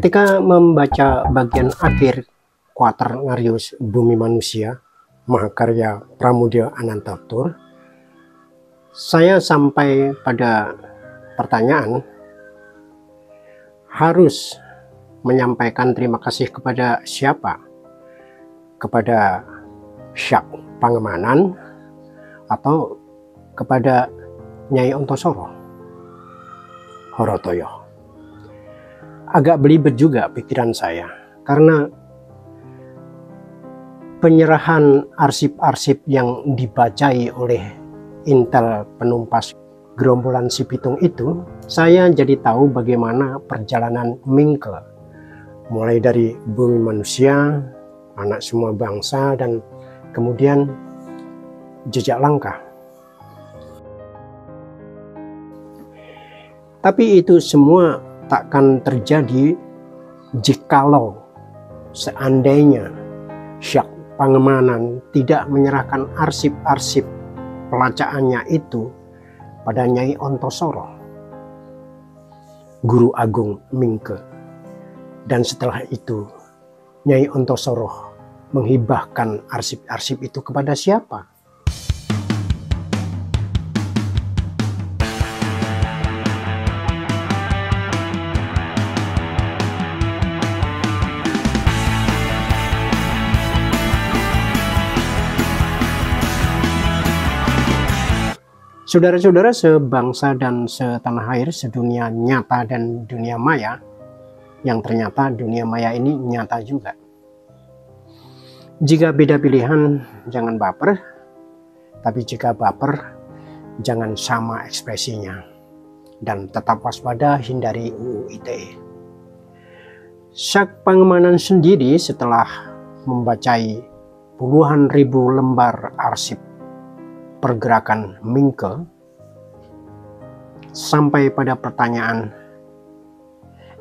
Ketika membaca bagian akhir Quaternarius Bumi Manusia, mahakarya Pramoedya Anantatur, saya sampai pada pertanyaan, harus menyampaikan terima kasih kepada siapa? Kepada Syak Pangemanan atau kepada Nyai Ontosoro Horotoyo? Agak belibet juga pikiran saya, karena penyerahan arsip-arsip yang dibacai oleh intel penumpas gerombolan si Pitung itu, saya jadi tahu bagaimana perjalanan Mingke, mulai dari Bumi Manusia, Anak Semua Bangsa, dan kemudian Jejak Langkah. Tapi itu semua takkan terjadi jikalau seandainya Syak Pangemanan tidak menyerahkan arsip-arsip pelacaannya itu pada Nyai Ontosoro, Guru Agung Mingke. Dan setelah itu Nyai Ontosoro menghibahkan arsip-arsip itu kepada siapa? Saudara-saudara sebangsa dan setanah air, sedunia nyata dan dunia maya, yang ternyata dunia maya ini nyata juga. Jika beda pilihan, jangan baper, tapi jika baper, jangan sama ekspresinya. Dan tetap waspada, hindari UU ITE. Syak Pangemanan sendiri setelah membacai puluhan ribu lembar arsip pergerakan Mingke, sampai pada pertanyaan,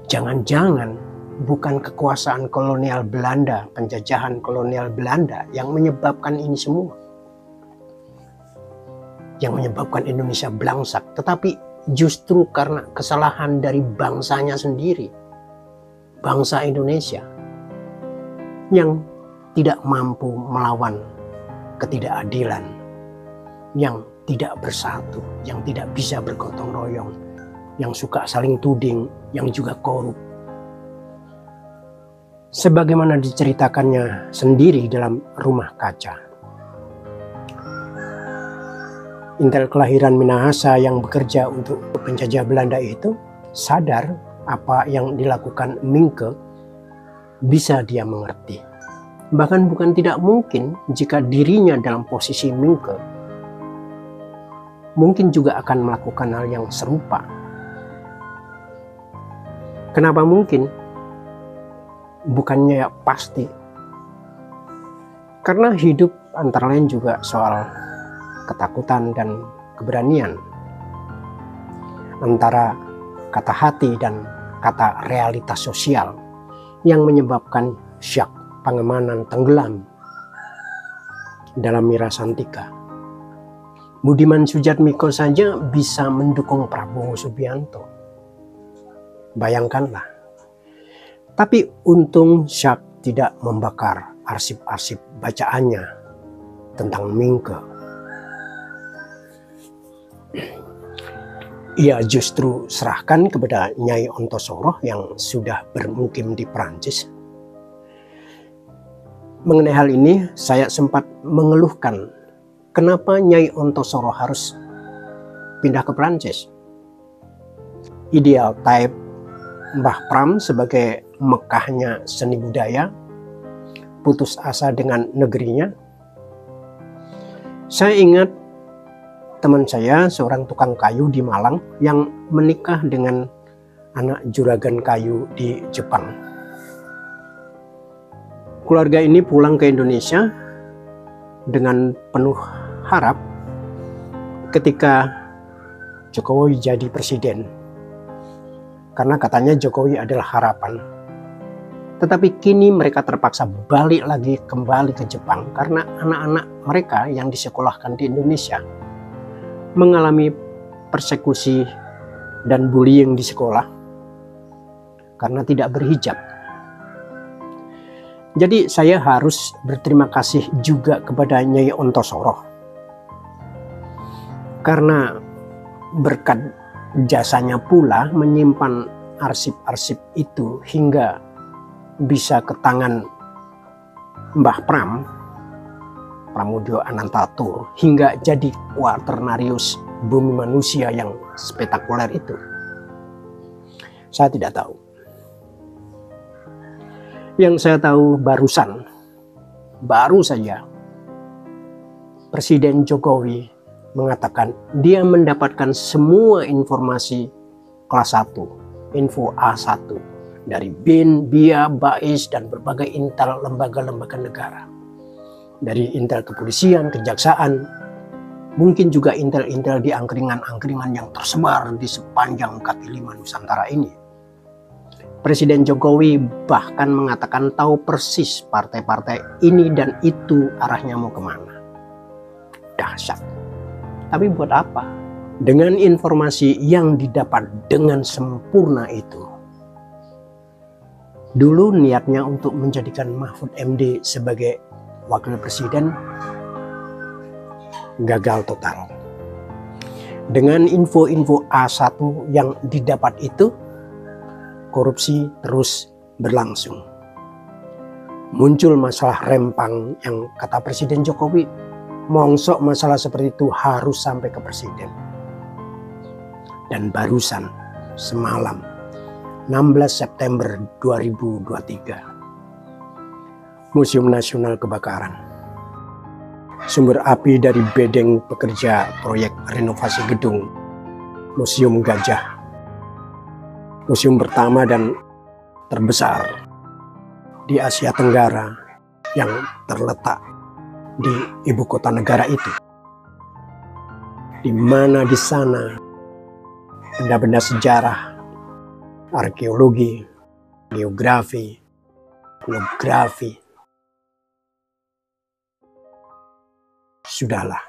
jangan-jangan bukan kekuasaan kolonial Belanda, penjajahan kolonial Belanda yang menyebabkan ini semua, yang menyebabkan Indonesia belangsak, tetapi justru karena kesalahan dari bangsanya sendiri, bangsa Indonesia yang tidak mampu melawan ketidakadilan, yang tidak bersatu, yang tidak bisa bergotong royong, yang suka saling tuding, yang juga korup. Sebagaimana diceritakannya sendiri dalam Rumah Kaca. Intel kelahiran Minahasa yang bekerja untuk penjajah Belanda itu sadar apa yang dilakukan Mingke bisa dia mengerti. Bahkan bukan tidak mungkin jika dirinya dalam posisi Mingke mungkin juga akan melakukan hal yang serupa. Kenapa mungkin? Bukannya ya pasti. Karena hidup antara lain juga soal ketakutan dan keberanian. Antara kata hati dan kata realitas sosial yang menyebabkan Syak Pangemanan tenggelam dalam Mirasantika. Budiman Sujatmiko saja bisa mendukung Prabowo Subianto. Bayangkanlah. Tapi untung Syak tidak membakar arsip-arsip bacaannya tentang Mingke. Ia justru serahkan kepada Nyai Ontosoro yang sudah bermukim di Perancis. Mengenai hal ini saya sempat mengeluhkan, kenapa Nyai Ontosoro harus pindah ke Prancis? Ideal type Mbah Pram sebagai Mekahnya seni budaya, putus asa dengan negerinya. Saya ingat teman saya, seorang tukang kayu di Malang yang menikah dengan anak juragan kayu di Jepang. Keluarga ini pulang ke Indonesia dengan penuh harap ketika Jokowi jadi presiden, karena katanya Jokowi adalah harapan. Tetapi kini mereka terpaksa balik lagi kembali ke Jepang karena anak-anak mereka yang disekolahkan di Indonesia mengalami persekusi dan bullying di sekolah karena tidak berhijab. Jadi saya harus berterima kasih juga kepada Nyai Ontosoro, karena berkat jasanya pula menyimpan arsip-arsip itu hingga bisa ke tangan Mbah Pramudio Anantatur, hingga jadi Quaternarius Bumi Manusia yang spektakuler itu. Saya tidak tahu. Yang saya tahu baru saja Presiden Jokowi mengatakan dia mendapatkan semua informasi kelas 1, info A1 dari BIN, BIA, BAIS, dan berbagai intel lembaga-lembaga negara. Dari intel kepolisian, kejaksaan, mungkin juga intel-intel di angkringan-angkringan yang tersebar di sepanjang kaki lima Nusantara ini. Presiden Jokowi bahkan mengatakan tahu persis partai-partai ini dan itu arahnya mau kemana. Dahsyat. Tapi buat apa? Dengan informasi yang didapat dengan sempurna itu, dulu niatnya untuk menjadikan Mahfud MD sebagai wakil presiden gagal total. Dengan info-info A1 yang didapat itu, korupsi terus berlangsung. Muncul masalah rempang yang kata Presiden Jokowi, mongsok masalah seperti itu harus sampai ke presiden. Dan barusan semalam 16 September 2023, Museum Nasional kebakaran. Sumber api dari bedeng pekerja proyek renovasi gedung Museum Gajah, museum pertama dan terbesar di Asia Tenggara yang terletak di ibu kota negara itu, di mana di sana benda-benda sejarah, arkeologi, geografi, etnografi, sudahlah,